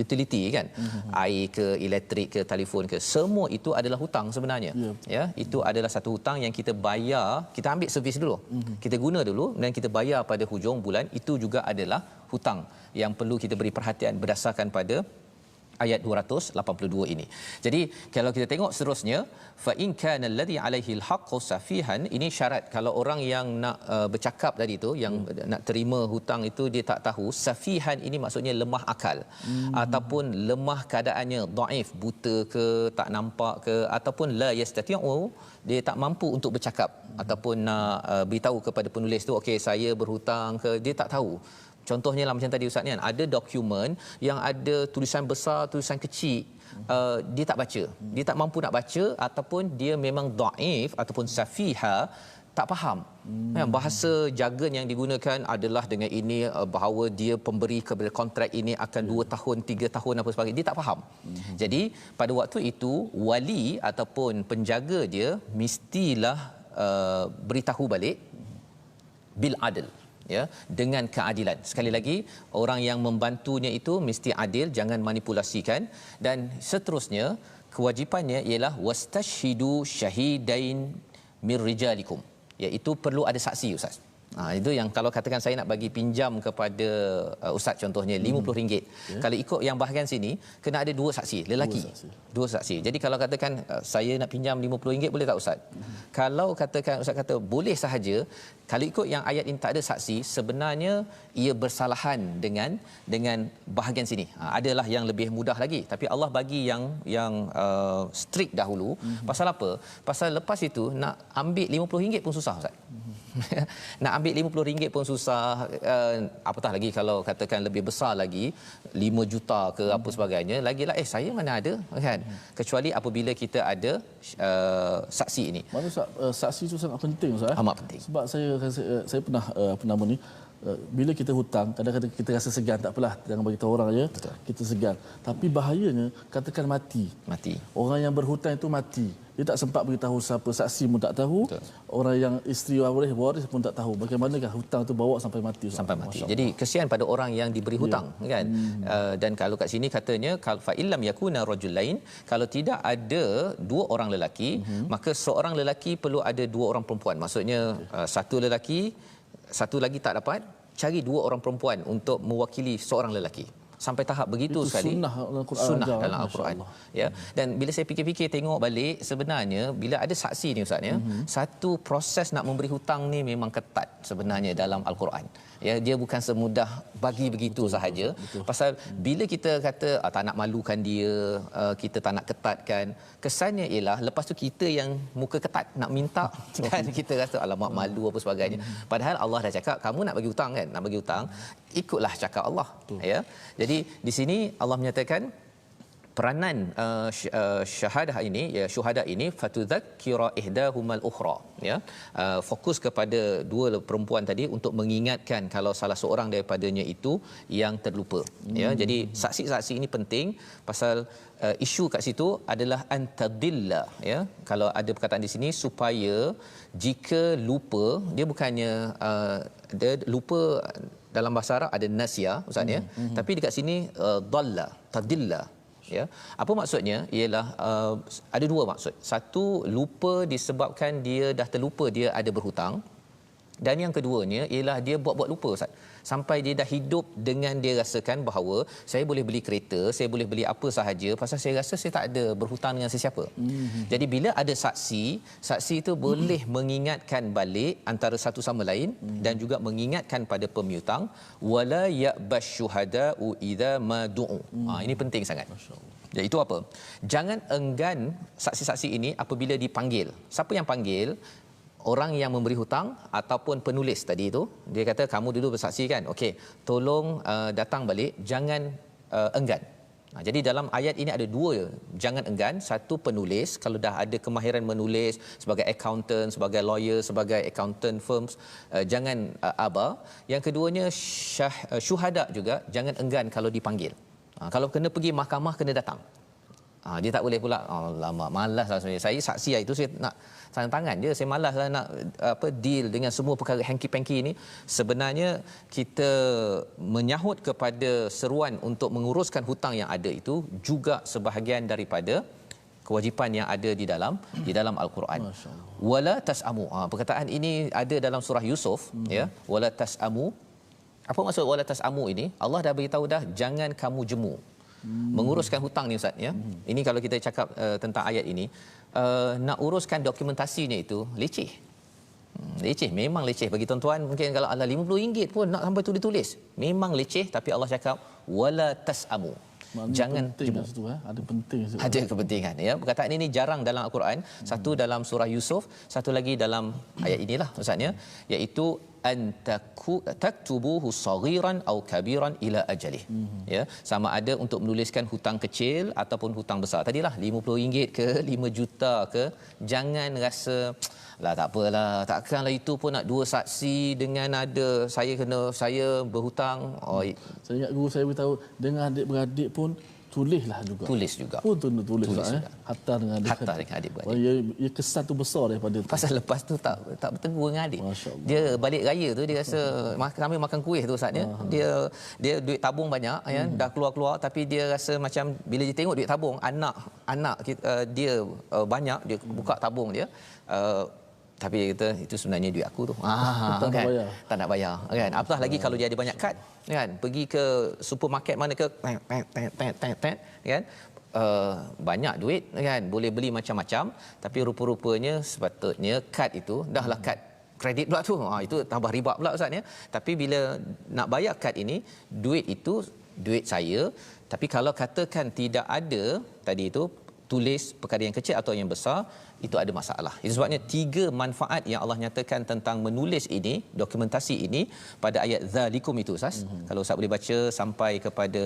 utility kan, air ke, elektrik ke, telefon ke, semua itu adalah hutang sebenarnya. Ya, itu adalah satu hutang yang kita bayar, kita ambil servis dulu. Kita guna dulu dan kita bayar pada hujung bulan, itu juga adalah hutang yang perlu kita beri perhatian berdasarkan pada ayat 282 ini. Jadi kalau kita tengok seterusnya, fa in kana alladhi alaihi alhaqqu safihan, ini syarat kalau orang yang nak bercakap tadi tu, yang nak terima hutang itu dia tak tahu. Safihan ini maksudnya lemah akal, ataupun lemah keadaannya, dhaif, buta ke, tak nampak ke, ataupun la yastati'u, dia tak mampu untuk bercakap ataupun nak beritahu kepada penulis tu okey saya berhutang ke, dia tak tahu. Contohnya lah macam tadi Ustaz ni kan, ada dokumen yang ada tulisan besar, tulisan kecil, dia tak baca, dia tak mampu nak baca, ataupun dia memang dhaif ataupun safiha, tak faham. Bahasa jargon yang digunakan adalah dengan ini, bahawa dia pemberi kepada kontrak ini akan 2 tahun, 3 tahun apa sebagainya, dia tak faham. Jadi pada waktu itu wali ataupun penjaga dia mestilah beritahu balik bil adl, ya, dengan keadilan. Sekali lagi, orang yang membantunya itu mesti adil, jangan manipulasikan. Dan seterusnya, kewajipannya ialah wastashhidu syahidain mir rijalikum, iaitu perlu ada saksi Ustaz. Itu yang kalau katakan saya nak bagi pinjam kepada ustaz contohnya RM50. Kalau ikut yang bahagian sini kena ada dua saksi lelaki. Dua saksi. Jadi kalau katakan saya nak pinjam RM50 boleh tak ustaz? Kalau katakan ustaz kata boleh sahaja, kalau ikut yang ayat ini tak ada saksi, sebenarnya ia bersalahan dengan bahagian sini. Adalah yang lebih mudah lagi, tapi Allah bagi yang strict dahulu. Pasal apa? Pasal lepas itu nak ambil RM50 pun susah ustaz. Nak ambil RM50 pun susah, apatah lagi kalau katakan lebih besar lagi 5 juta ke apa sebagainya, lagilah saya mana ada kan, kecuali apabila kita ada saksi ini. Mana saksi itu sangat penting Ustaz. Amat penting. Sebab saya pernah bila kita hutang, kadang-kadang kita rasa segan, tak apalah jangan bagi tahu orang je. Betul. Kita segan. Tapi bahayanya katakan mati. Orang yang berhutang itu mati. Dia tak sempat beritahu siapa, saksi pun tak tahu. Betul. Orang yang isteri waris pun tak tahu. Bagaimanakah hutang itu bawa sampai mati? Sampai mati. Jadi kesian pada orang yang diberi hutang kan. Dan kalau kat sini katanya fa illam yakuna rajulain, kalau tidak ada dua orang lelaki, maka seorang lelaki perlu ada dua orang perempuan. Maksudnya satu lelaki, satu lagi tak dapat, cari dua orang perempuan untuk mewakili seorang lelaki. Sampai tahap begitu itu sekali. Sunnah dalam Al-Quran. Ya. Dan bila saya fikir-fikir tengok balik, sebenarnya bila ada saksi ni ustaz ya, satu proses nak memberi hutang ni memang ketat sebenarnya dalam Al-Quran. Ya, dia bukan semudah bagi begitu sahaja. Pasal bila kita kata tak nak malukan dia, kita tak nak ketatkan, kesannya ialah lepas tu kita yang muka ketat nak minta kan, kita rasa alamak malu apa sebagainya. Padahal Allah dah cakap kamu nak bagi hutang kan, nak bagi hutang ikutlah cakap Allah. Ya. Jadi di sini Allah menyatakan peranan syuhada ini fatudzakkira ihdahumal ukhra, ya, fokus kepada dua perempuan tadi untuk mengingatkan kalau salah seorang daripadanya itu yang terlupa. Ya, jadi saksi-saksi ini penting pasal isu kat situ adalah antadilla, ya. Kalau ada perkataan di sini supaya jika lupa, dia bukannya dia lupa dalam bahasa Arab ada nasya ustaz ya, tapi dekat sini dalla, tadilla. Ya, apa maksudnya ialah ada dua maksud. Satu, lupa disebabkan dia dah terlupa dia ada berhutang, dan yang keduanya ialah dia buat-buat lupa ustaz, sampai dia dah hidup dengan dia rasakan bahawa saya boleh beli kereta, saya boleh beli apa sahaja pasal saya rasa saya tak ada berhutang dengan sesiapa. Jadi bila ada saksi itu boleh mengingatkan balik antara satu sama lain dan juga mengingatkan pada pemiutang, wala ya'basyuhada'u idza madu'u. Ini penting sangat. Iaitu apa? Jangan enggan saksi-saksi ini apabila dipanggil. Siapa yang panggil? Orang yang memberi hutang ataupun penulis tadi itu. Dia kata kamu dulu bersaksi kan, okey, tolong datang balik, jangan enggan. Jadi dalam ayat ini ada dua, jangan enggan. Satu, penulis, kalau dah ada kemahiran menulis sebagai accountant, sebagai lawyer, sebagai accountant firms, jangan aba. Yang keduanya syuhada juga, jangan enggan kalau dipanggil. Kalau kena pergi mahkamah, kena datang. Dia tak boleh pula lama malas lah sebenarnya. Saya saksi itu saya nak tanda tangan je, saya malas lah nak deal dengan semua perkara hanky-panky ini. Sebenarnya kita menyahut kepada seruan untuk menguruskan hutang yang ada itu juga sebahagian daripada kewajipan yang ada di dalam Al-Quran. Wala tasamu. Perkataan ini ada dalam surah Yusuf, ya. Wala tasamu. Apa maksud wala tasamu ini? Allah dah beritahu dah, jangan kamu jemu. Menguruskan hutang ni ustaz ya. Ini kalau kita cakap tentang ayat ini, nak uruskan dokumentasinya itu leceh. Leceh, memang leceh bagi tuan-tuan. Mungkin kalau ala RM50 pun nak sampai tulis. Memang leceh, tapi Allah cakap wala tasamu. Jangan jemu. Ada penting situ. Ada kepentingan ya. Perkataan ini jarang dalam Al-Quran. Satu dalam surah Yusuf, satu lagi dalam ayat inilah maksudnya, iaitu an taktubuhu saghiran au kabiran ila ajalih. Ya, sama ada untuk menuliskan hutang kecil ataupun hutang besar. Tadilah RM50 ke 5 juta ke, jangan rasa lah tak apalah, takkanlah itu pun nak dua saksi dengan ada saya berhutang. Saya ingat guru saya beritahu dengan adik-beradik pun tulislah juga. Tulis juga. Pun tulis juga. Hatta dengan adik-beradik. Ya, kesan tu besar daripada tu. Pasal lepas tu tak bertegur dengan adik. Dia balik raya tu dia rasa kami makan kuih tu saatnya. Dia duit tabung banyak ya, dah keluar tapi dia rasa macam bila dia tengok duit tabung anak dia banyak, dia buka tabung dia. Tapi kita itu sebenarnya duit aku tu. Tak nak Kan? bayar. Tak nak bayar kan. Apatah lagi kalau dia ada banyak kad kan. Pergi ke supermarket mana ke kan. Banyak duit kan, boleh beli macam-macam, tapi rupa-rupanya sepatutnya kad itu dahlah kad kredit pula tu. Itu tambah riba pula ustaz ya. Tapi bila nak bayar kad ini, duit itu duit saya, tapi kalau katakan tidak ada tadi itu tulis perkara yang kecil atau yang besar, itu ada masalah. Itu sebabnya 3 manfaat yang Allah nyatakan tentang menulis ini, dokumentasi ini pada ayat zalikum itu ustaz. Kalau ustaz boleh baca sampai kepada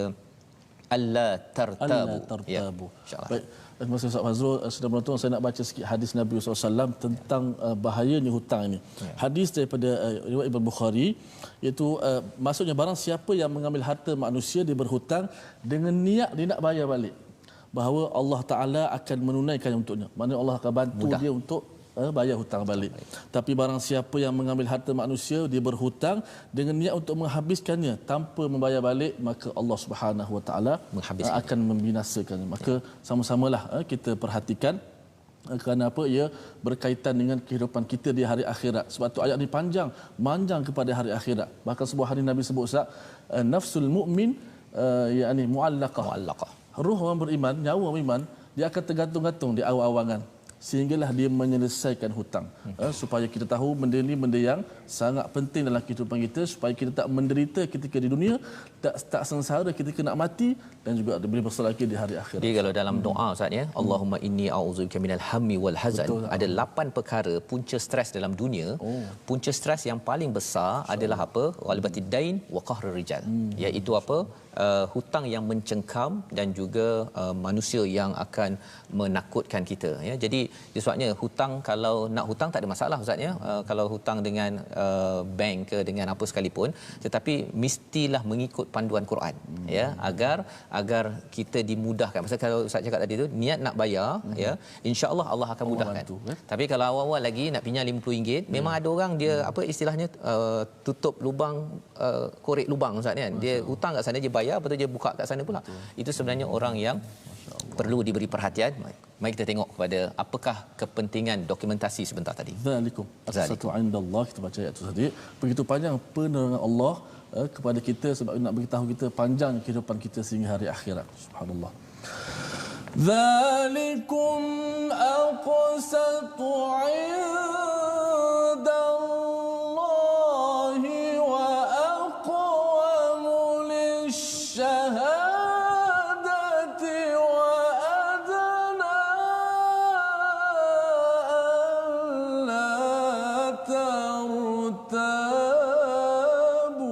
alla tartabu. Ya, insya-Allah. Baik, terima kasih Ustaz Fazrul. Sudah menonton, saya nak baca sikit hadis Nabi SAW tentang bahayanya hutang ini. Hadis daripada riwayat Ibn Bukhari, iaitu maksudnya barang siapa yang mengambil harta manusia dia berhutang dengan niat dia nak bayar balik, bahawa Allah Ta'ala akan menunaikan untuknya. Maksudnya Allah akan bantu dia untuk bayar hutang balik. Tapi barang siapa yang mengambil harta manusia dia berhutang dengan niat untuk menghabiskannya tanpa membayar balik, maka Allah Subhanahu Wa Ta'ala akan membinasakannya. Maka sama-samalah kita perhatikan, kerana apa? Ia berkaitan dengan kehidupan kita di hari akhirat. Sebab tu ayat ni manjang kepada hari akhirat. Bahkan sebuah hari Nabi sebut Ustaz, nafsul mu'min yakni mu'allaqah. Ruh orang beriman, nyawa orang beriman, dia akan tergantung-gantung di awang-awangan sehinggalah dia menyelesaikan hutang. Supaya kita tahu benda ni benda yang sangat penting dalam kehidupan kita, supaya kita tak menderita ketika di dunia, tak sengsara ketika nak mati, dan juga boleh berserah lagi di hari akhirat. Jadi kalau dalam doa Ustaz ya, Allahumma inni a'udzubika minal hammi wal hazan. Betul. Ada 8 perkara punca stres dalam dunia. Punca stres yang paling besar adalah apa? Ghalabatid dain wa qahrur rijal. Iaitu apa? Hutang yang mencengkam dan juga manusia yang akan menakutkan kita ya. Jadi sebabnya hutang, kalau nak hutang tak ada masalah Ustaz ya. Kalau hutang dengan bank ke dengan apa sekalipun, tetapi mestilah mengikut panduan Quran ya, agar kita dimudahkan. Pasal kalau Ustaz cakap tadi tu niat nak bayar ya, insya-Allah Allah akan mudahkan. Tapi kalau awal-awal lagi nak pinjam RM50, memang ada orang dia apa istilahnya tutup lubang korek lubang Ustaz kan. Dia hutang kat sana dia bayar, betul dia buka kat sana pula. Itu sebenarnya orang yang perlu diberi perhatian. Mari kita tengok kepada apakah kepentingan dokumentasi sebentar tadi. Zalikum as-satu 'indallah. Kita baca ayat itu tadi. Begitu panjang penerangan Allah kepada kita sebab nak beritahu kita panjang kehidupan kita sehingga hari akhirat. Subhanallah. Zalikum aqsatu 'indallahi wa aqwamu lish-shahadati wa adna alla tartabu.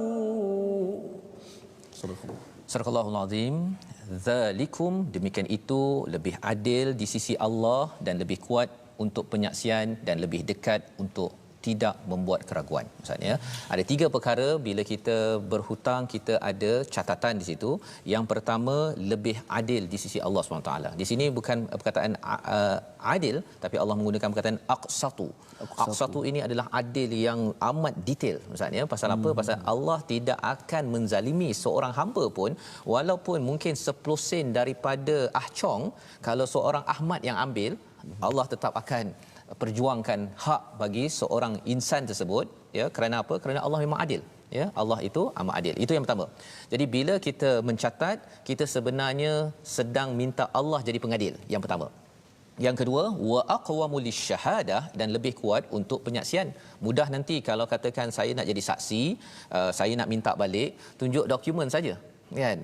Sadaqallahul azim. Zalikum, demikian itu lebih adil di sisi Allah dan lebih kuat untuk penyaksian dan lebih dekat untuk tidak membuat keraguan. Maksudnya ada 3 perkara bila kita berhutang, kita ada catatan di situ. Yang pertama, lebih adil di sisi Allah SWT. Di sini bukan perkataan adil, tapi Allah menggunakan perkataan aqsatu. Aqsatu ini adalah adil yang amat detail. Maksudnya pasal apa? Pasal Allah tidak akan menzalimi seorang hamba pun, walaupun mungkin 10 sen daripada ahcong, kalau seorang Ahmad yang ambil, Allah tetap akan perjuangkan hak bagi seorang insan tersebut ya. Kerana apa? Kerana Allah memang adil ya. Allah itu amat adil. Itu yang pertama. Jadi bila kita mencatat, kita sebenarnya sedang minta Allah jadi pengadil. Yang pertama. Yang kedua, wa aqwamu lisyahadah, dan lebih kuat untuk penyaksian. Mudah nanti kalau katakan saya nak jadi saksi, saya nak minta balik, tunjuk dokumen saja kan.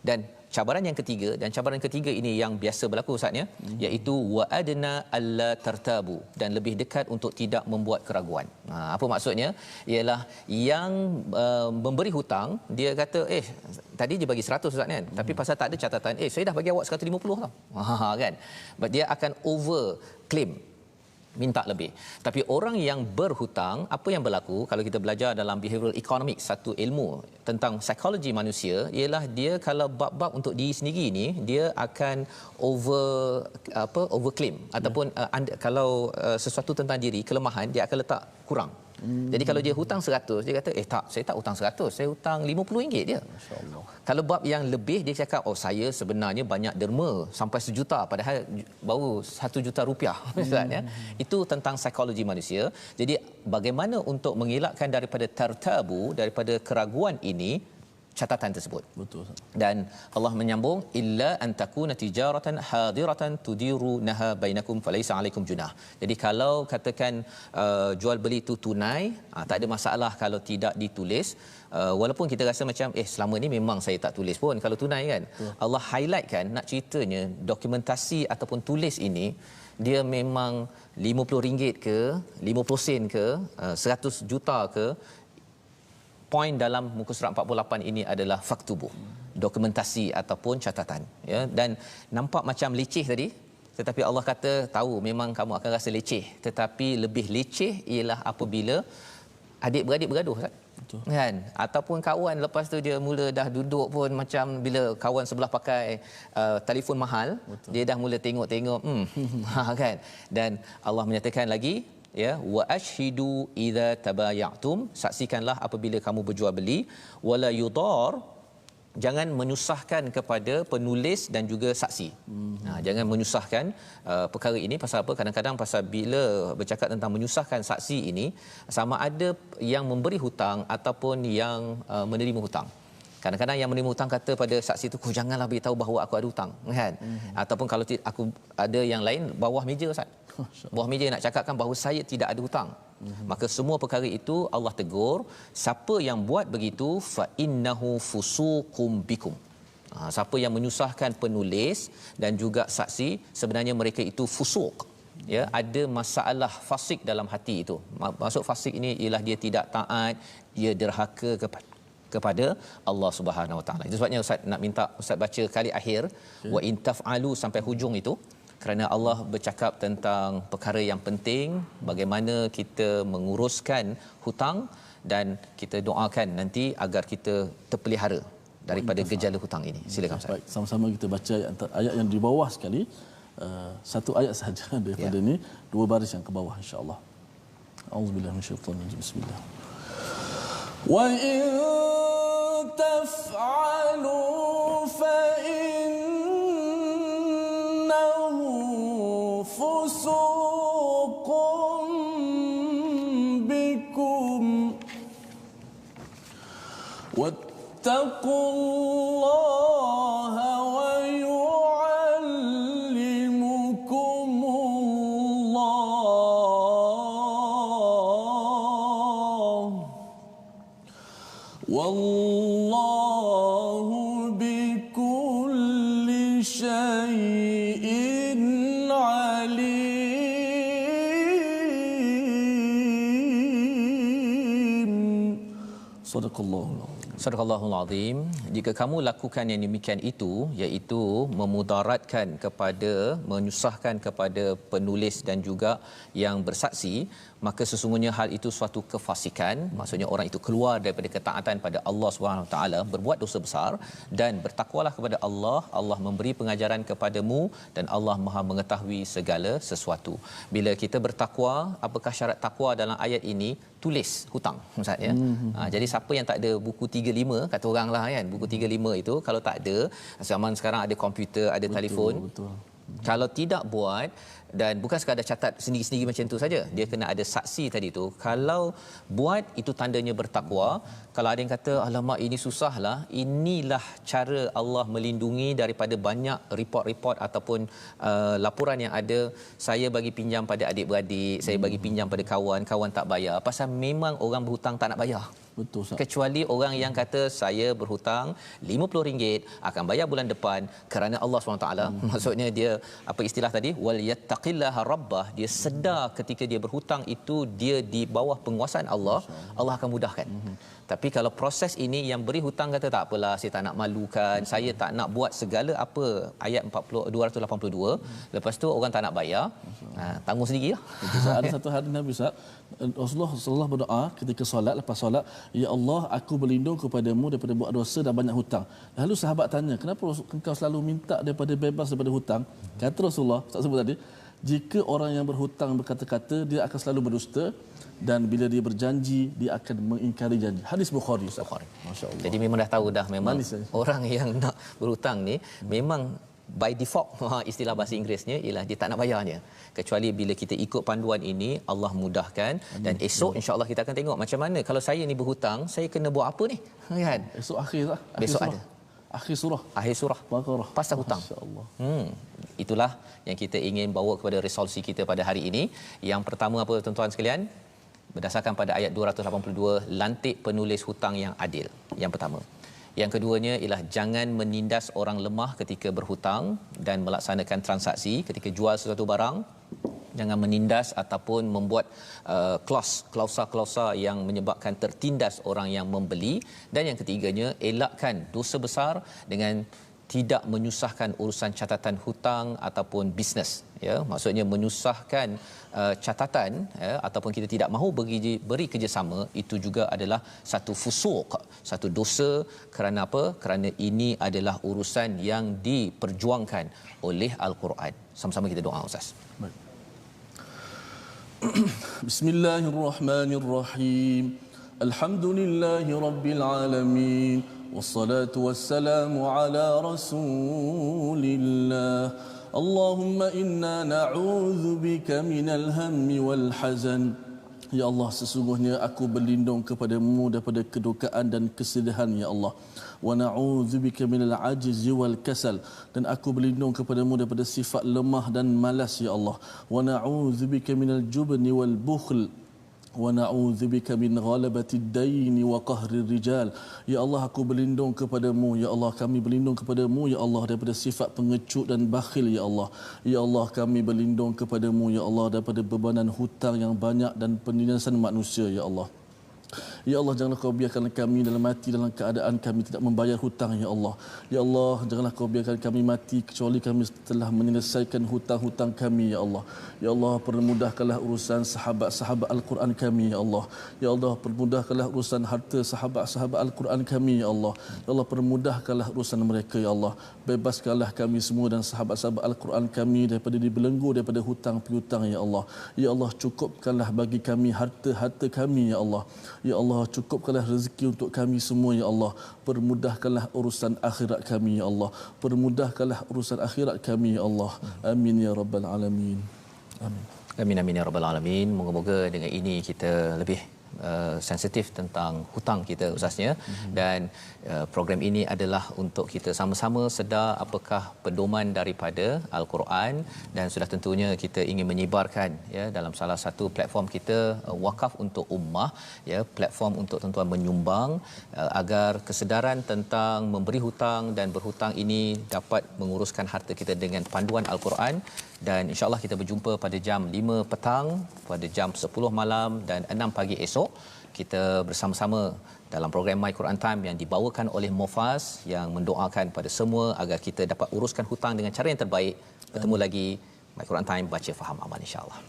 Dan cabaran yang ketiga, dan cabaran ketiga ini yang biasa berlaku Ustaz ya, iaitu wa adna alla tartabu, dan lebih dekat untuk tidak membuat keraguan. Apa maksudnya? Ialah yang memberi hutang, dia kata tadi dia bagi 100 Ustaz kan, tapi pasal tak ada catatan, saya dah bagi awak 150 tau. Kan. Dia akan over claim, minta lebih. Tapi orang yang berhutang, apa yang berlaku kalau kita belajar dalam behavioral economics, satu ilmu tentang psikologi manusia, ialah dia kalau bab-bab untuk diri sendiri ni, dia akan overclaim ataupun kalau sesuatu tentang diri, kelemahan, dia akan letak kurang. Jadi kalau dia hutang 100, dia kata tak, saya tak hutang 100, saya hutang RM50 dia. Masya-Allah. Kalau bab yang lebih dia cakap saya sebenarnya banyak derma sampai 1 juta padahal baru RM1 juta misalnya. Itu tentang psikologi manusia. Jadi bagaimana untuk mengelakkan daripada tartabu, daripada keraguan ini, catatan tersebut. Betul. Dan Allah menyambung illa an takuna tijaratan hadiratan tudirunaha bainakum falaysa alaikum junah. Jadi kalau katakan jual beli itu tunai, tak ada masalah kalau tidak ditulis. Walaupun kita rasa macam selama ni memang saya tak tulis pun kalau tunai kan. Allah highlight kan, nak ceritanya dokumentasi ataupun tulis ini dia memang RM50 ke, 50 sen ke, 100 juta ke. Poin dalam muka surat 48 ini adalah faktubuh, dokumentasi ataupun catatan, ya. Dan nampak macam leceh tadi, tetapi Allah kata tahu memang kamu akan rasa leceh, tetapi lebih leceh ialah apabila adik-beradik bergaduh, kan, ataupun kawan lepas tu dia mula dah duduk pun macam bila kawan sebelah pakai telefon mahal. Betul. Dia dah mula tengok-tengok kan. Dan Allah menyatakan lagi, ya, wa ashhidu idza tabayatum, saksikanlah apabila kamu berjual beli, wala yudar, jangan menyusahkan kepada penulis dan juga saksi. Jangan menyusahkan perkara ini. Pasal apa? Kadang-kadang pasal bila bercakap tentang menyusahkan saksi ini, sama ada yang memberi hutang ataupun yang menerima hutang. Kadang-kadang yang menerima hutang kata pada saksi itu, kau janganlah beritahu bahawa aku ada hutang, kan? Ataupun kalau aku ada yang lain bawah meja, Ustaz. Bawah meja nak cakapkan bahawa saya tidak ada hutang. Maka semua perkara itu Allah tegur, siapa yang buat begitu fa innahu fusuqum bikum. Siapa yang menyusahkan penulis dan juga saksi, sebenarnya mereka itu fusuq. Ya, ada masalah fasik dalam hati itu. Maksud fasik ini ialah dia tidak taat, dia derhaka kepada Allah Subhanahu Wa Taala. Itu sebabnya Ustaz nak minta Ustaz baca kali akhir wa in taf'alu sampai hujung itu, kerana Allah bercakap tentang perkara yang penting, bagaimana kita menguruskan hutang, dan kita doakan nanti agar kita terpelihara daripada gejala hutang ini. Silakan Ustaz. Baik, sama-sama kita baca ayat yang di bawah sekali, satu ayat sahaja daripada ini, 2 baris yang ke bawah insya-Allah. Auzubillahi minasyaitanir rajim. Bismillah. Wa in taf'alu fa fusuqum bikum wattaqullaha wa yu'allimukumullah wallahu bikulli syai'in Sadaqallahul Azim. Jika kamu lakukan yang demikian itu, iaitu memudaratkan kepada, menyusahkan kepada penulis dan juga yang bersaksi, maka sesungguhnya hal itu suatu kefasikan. Maksudnya orang itu keluar daripada ketaatan pada Allah Subhanahu Wa Taala, berbuat dosa besar, dan bertakwalah kepada Allah. Allah memberi pengajaran kepadamu dan Allah Maha mengetahui segala sesuatu. Bila kita bertakwa, apakah syarat takwa dalam ayat ini? Tulis hutang, Ustaz, ya. Jadi siapa yang tak ada buku 35, kata orang lah kan, buku 35 itu, kalau tak ada, zaman sekarang ada komputer, ada telefon. Betul. Kalau tidak buat, dan bukan sekadar catat sendiri-sendiri macam tu saja, dia kena ada saksi tadi tu. Kalau buat, itu tandanya bertakwa. Kalau ada yang kata alamak ini susahlah, inilah cara Allah melindungi daripada banyak report-report ataupun laporan yang ada. Saya bagi pinjam pada adik-beradik, saya bagi pinjam pada kawan, kawan tak bayar, pasal memang orang berhutang tak nak bayar. Betul, Ustaz. Kecuali orang yang kata saya berhutang RM50 akan bayar bulan depan kerana Allah SWT. Maksudnya dia, apa istilah tadi, wal yattaqillaha rabbah, dia sedar ketika dia berhutang itu dia di bawah penguasaan Allah, Allah akan mudahkan. Tapi kalau proses ini yang beri hutang kata tak apalah, saya tak nak malukan, saya tak nak buat segala apa ayat 282, lepas tu orang tak nak bayar, tanggung sendirilah. Ada satu hari Nabi Rasulullah sallallahu berdoa ketika solat, lepas solat, ya Allah, aku berlindung kepadamu daripada buat dosa dan banyak hutang. Lalu sahabat tanya, kenapa engkau selalu minta daripada bebas daripada hutang? Kata Rasulullah, tak sebut tadi, jika orang yang berhutang berkata-kata, dia akan selalu berdusta, dan bila dia berjanji dia akan mengingkari janji. Hadis Bukhari. Masya-Allah. Jadi memang dah tahu dah memang orang yang nak berhutang ni memang by default istilah bahasa Inggerisnya ialah dia tak nak bayarnya, kecuali bila kita ikut panduan ini Allah mudahkan. Dan esok insya-Allah kita akan tengok macam mana kalau saya ni berhutang, saya kena buat apa ni, kan? Esok akhir besok surah. ada akhir surah Baqarah pasal hutang. Masya-Allah. Itulah yang kita ingin bawa kepada resolusi kita pada hari ini. Yang pertama apa tuan-tuan sekalian? Berdasarkan pada ayat 282, lantik penulis hutang yang adil. Yang pertama. Yang keduanya ialah jangan menindas orang lemah ketika berhutang dan melaksanakan transaksi ketika jual sesuatu barang. Jangan menindas ataupun membuat klausa-klausa yang menyebabkan tertindas orang yang membeli. Dan yang ketiganya, elakkan dosa besar dengan tidak menyusahkan urusan catatan hutang ataupun bisnes, ya, maksudnya menyusahkan catatan, ya, ataupun kita tidak mahu beri kerjasama, itu juga adalah satu fusuq, satu dosa. Kerana apa? Kerana ini adalah urusan yang diperjuangkan oleh Al-Quran. Sama-sama kita doa, Ustaz. Baik. Bismillahirrahmanirrahim. Alhamdulillahi rabbil alamin. والصلاة والسلام على رسول الله. اللهم إنا نعوذ بك من الهم والحزن. Ya Allah, sesungguhnya aku berlindung kepadamu daripada kedukaan dan kesedihan, ya Allah. Wa na'udzubika minal ajzi wal kasal, dan aku berlindung kepadamu daripada sifat lemah dan malas, ya Allah. Wa na'udzubika minal jubni wal bukhl wa na'udzubika min ghalabatid dayn wa qahrir rijal. Ya Allah, aku berlindung kepadamu, ya Allah, kami berlindung kepadamu, ya Allah, daripada sifat pengecut dan bakhil, ya Allah. Ya Allah, kami berlindung kepadamu, ya Allah, daripada bebanan hutang yang banyak dan penindasan manusia, ya Allah. Ya Allah, janganlah kau biarkan kami dalam mati dalam keadaan kami tidak membayar hutang, ya Allah. Ya Allah, janganlah kau biarkan kami mati kecuali kami telah menyelesaikan hutang-hutang kami, ya Allah. Ya Allah, permudahkanlah urusan sahabat-sahabat Al-Quran kami, ya Allah. Ya Allah, permudahkanlah urusan harta sahabat-sahabat Al-Quran kami, ya Allah. Ya Allah, permudahkanlah urusan mereka, ya Allah. Bebaskanlah kami semua dan sahabat-sahabat Al-Quran kami daripada dibelenggu daripada hutang piutang, ya Allah. Ya Allah, cukupkanlah bagi kami harta-harta kami, ya Allah. Ya Allah, cukupkanlah rezeki untuk kami semua, ya Allah. Permudahkanlah urusan akhirat kami, ya Allah. Permudahkanlah urusan akhirat kami, ya Allah. Amin ya rabbal alamin. Amin. Amin amin ya rabbal alamin. Moga-moga dengan ini kita lebih sensitif tentang hutang kita, Ustaznya. Dan program ini adalah untuk kita sama-sama sedar apakah pedoman daripada Al-Quran, dan sudah tentunya kita ingin menyebarkan, ya, dalam salah satu platform kita, Wakaf untuk Ummah, ya, platform untuk tuan-tuan menyumbang agar kesedaran tentang memberi hutang dan berhutang ini dapat menguruskan harta kita dengan panduan Al-Quran. Dan insya-Allah kita berjumpa pada jam 5 petang, pada jam 10 malam dan 6 pagi esok. Kita bersama-sama dalam program My Quran Time yang dibawakan oleh Mofaz, yang mendoakan pada semua agar kita dapat uruskan hutang dengan cara yang terbaik. Bertemu lagi My Quran Time, baca faham amal, insya-Allah.